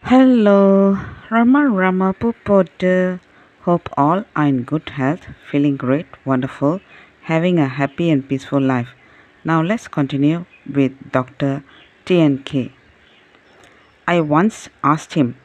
Hello, Rama Pupodu. Hope all are in good health, feeling great, wonderful, having a happy and peaceful life. Now let's continue with Dr. TNK. I once asked him,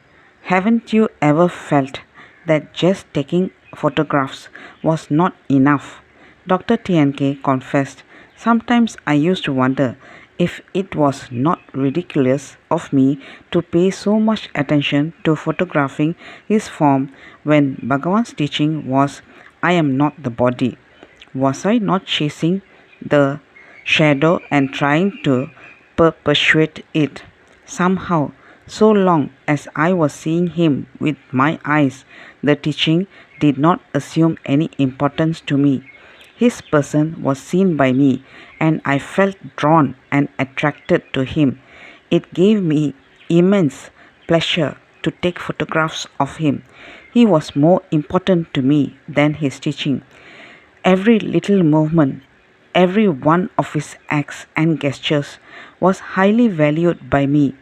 haven't you ever felt that just taking photographs was not enough? Dr. TNK confessed, sometimes I used to wonder if it was not ridiculous of me to pay so much attention to photographing his form when Bhagavan's teaching was, I am not the body. Was I not chasing the shadow and trying to perpetuate it? Somehow, so long as I was seeing him with my eyes, the teaching did not assume any importance to me. His person was seen by me, and I felt drawn and attracted to him. It gave me immense pleasure to take photographs of him. He was more important to me than his teaching. Every little movement, every one of his acts and gestures was highly valued by me,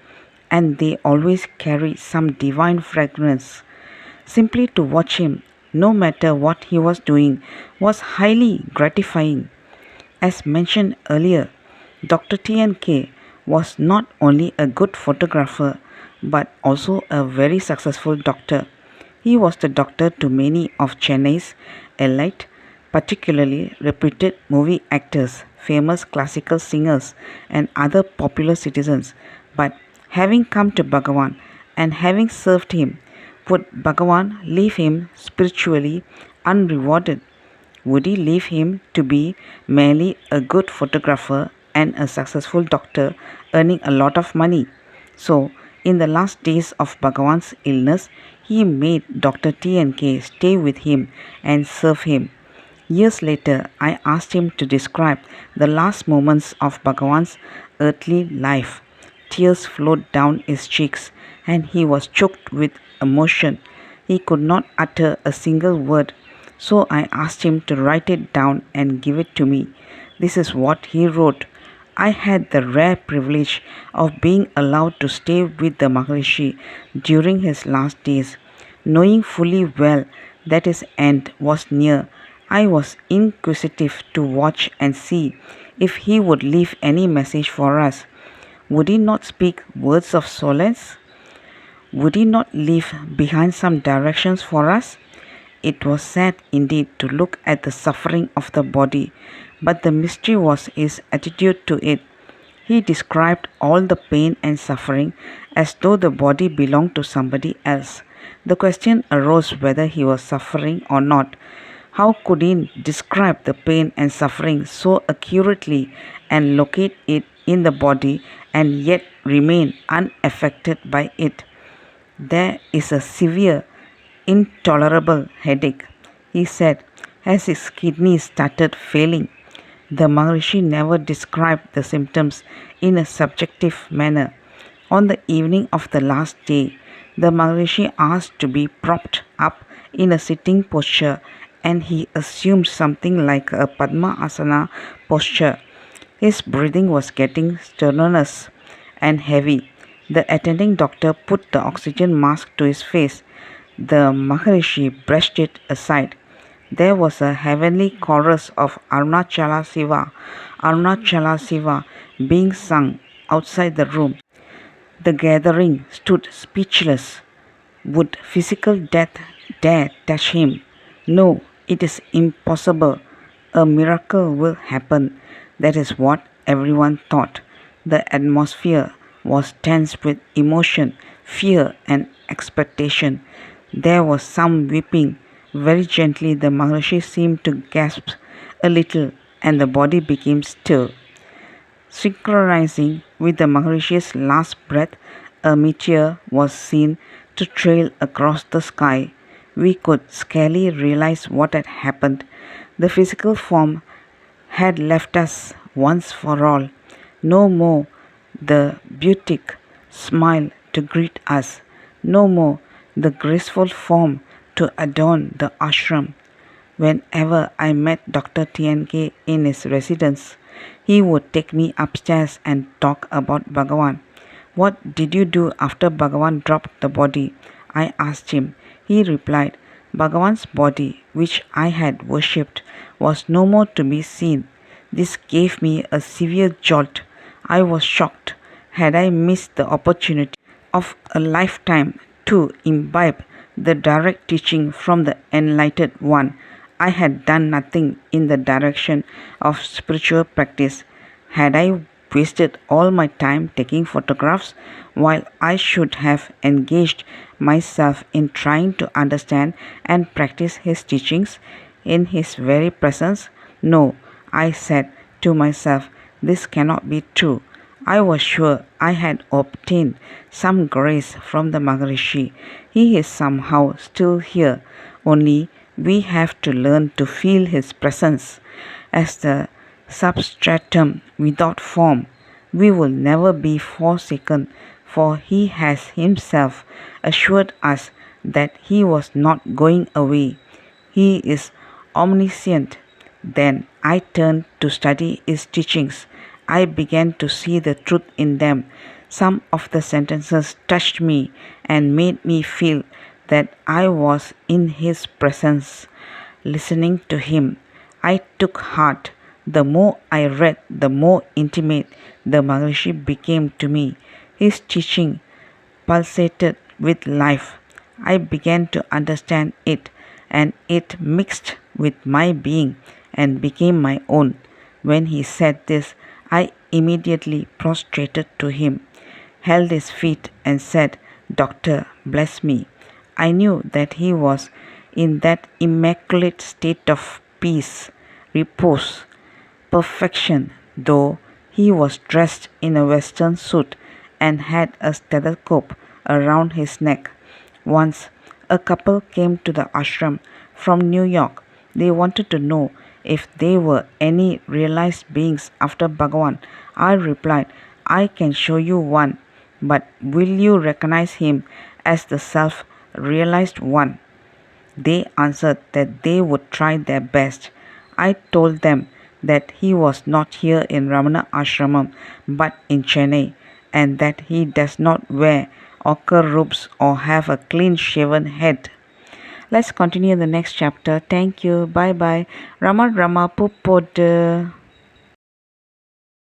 and they always carried some divine fragrance. Simply to watch him, no matter what he was doing, was highly gratifying. As mentioned earlier, Dr. TNK was not only a good photographer but also a very successful doctor. He was the doctor to many of Chennai's elite, particularly reputed movie actors, famous classical singers, and other popular citizens. But having come to Bhagavan and having served him, would Bhagavan leave him spiritually unrewarded? Would he leave him to be merely a good photographer and a successful doctor earning a lot of money? So, in the last days of Bhagavan's illness, he made Dr. TNK stay with him and serve him. Years later, I asked him to describe the last moments of Bhagavan's earthly life. Tears flowed down his cheeks, and he was choked with emotion. He could not utter a single word, so I asked him to write it down and give it to me. This is what he wrote. I had the rare privilege of being allowed to stay with the Maharishi during his last days. Knowing fully well that his end was near, I was inquisitive to watch and see if he would leave any message for us. Would he not speak words of solace? Would he not leave behind some directions for us? It was sad indeed to look at the suffering of the body, but the mystery was his attitude to it. He described all the pain and suffering as though the body belonged to somebody else. The question arose whether he was suffering or not. How could he describe the pain and suffering so accurately and locate it in the body and yet remain unaffected by it? There is a severe, intolerable headache, he said, as his kidneys started failing. The Maharishi never described the symptoms in a subjective manner. On the evening of the last day, the Maharishi asked to be propped up in a sitting posture, and he assumed something like a Padma Asana posture. His breathing was getting stertorous and heavy. The attending doctor put the oxygen mask to his face. The Maharishi brushed it aside. There was a heavenly chorus of Arunachala Siva being sung outside the room. The gathering stood speechless. Would physical death dare touch him? No, it is impossible. A miracle will happen. That is what everyone thought. The atmosphere was tense with emotion, fear, and expectation. There was some weeping. Very gently, the Maharishi seemed to gasp a little, and the body became still. Synchronizing with the Maharishi's last breath, a meteor was seen to trail across the sky. We could scarcely realize what had happened. The physical form had left us once for all. No more the beautic smile to greet us. No more the graceful form to adorn the ashram. Whenever I met Dr. TNK in his residence, he would take me upstairs and talk about Bhagavan. "What did you do after Bhagavan dropped the body?" I asked him. He replied, "Bhagavan's body, which I had worshipped, was no more to be seen." This gave me a severe jolt. I was shocked. Had I missed the opportunity of a lifetime to imbibe the direct teaching from the enlightened one? I had done nothing in the direction of spiritual practice. Had I wasted all my time taking photographs while I should have engaged myself in trying to understand and practice his teachings in his very presence? No, I said to myself, this cannot be true. I was sure I had obtained some grace from the Maharishi. He is somehow still here, only we have to learn to feel his presence as the substratum without form. We will never be forsaken, for he has himself assured us that he was not going away. He is omniscient. Then I turned to study his teachings. I began to see the truth in them. Some of the sentences touched me and made me feel that I was in his presence, listening to him. I took heart. The more I read, the more intimate the Maharishi became to me. His teaching pulsated with life. I began to understand it, and it mixed with my being and became my own. When he said this, I immediately prostrated to him, held his feet, and said, "Doctor, bless me." I knew that he was in that immaculate state of peace, repose, perfection, though he was dressed in a western suit and had a stethoscope around his neck. Once, a couple came to the ashram from New York. They wanted to know if there were any realized beings after Bhagavan. I replied, "I can show you one, but will you recognize him as the self-realized one?" They answered that they would try their best. I told them that he was not here in Ramana Ashramam but in Chennai, and that he does not wear ochre robes or have a clean shaven head. Let's continue the next chapter. Thank you. Bye bye. Rama Rama Pupodu.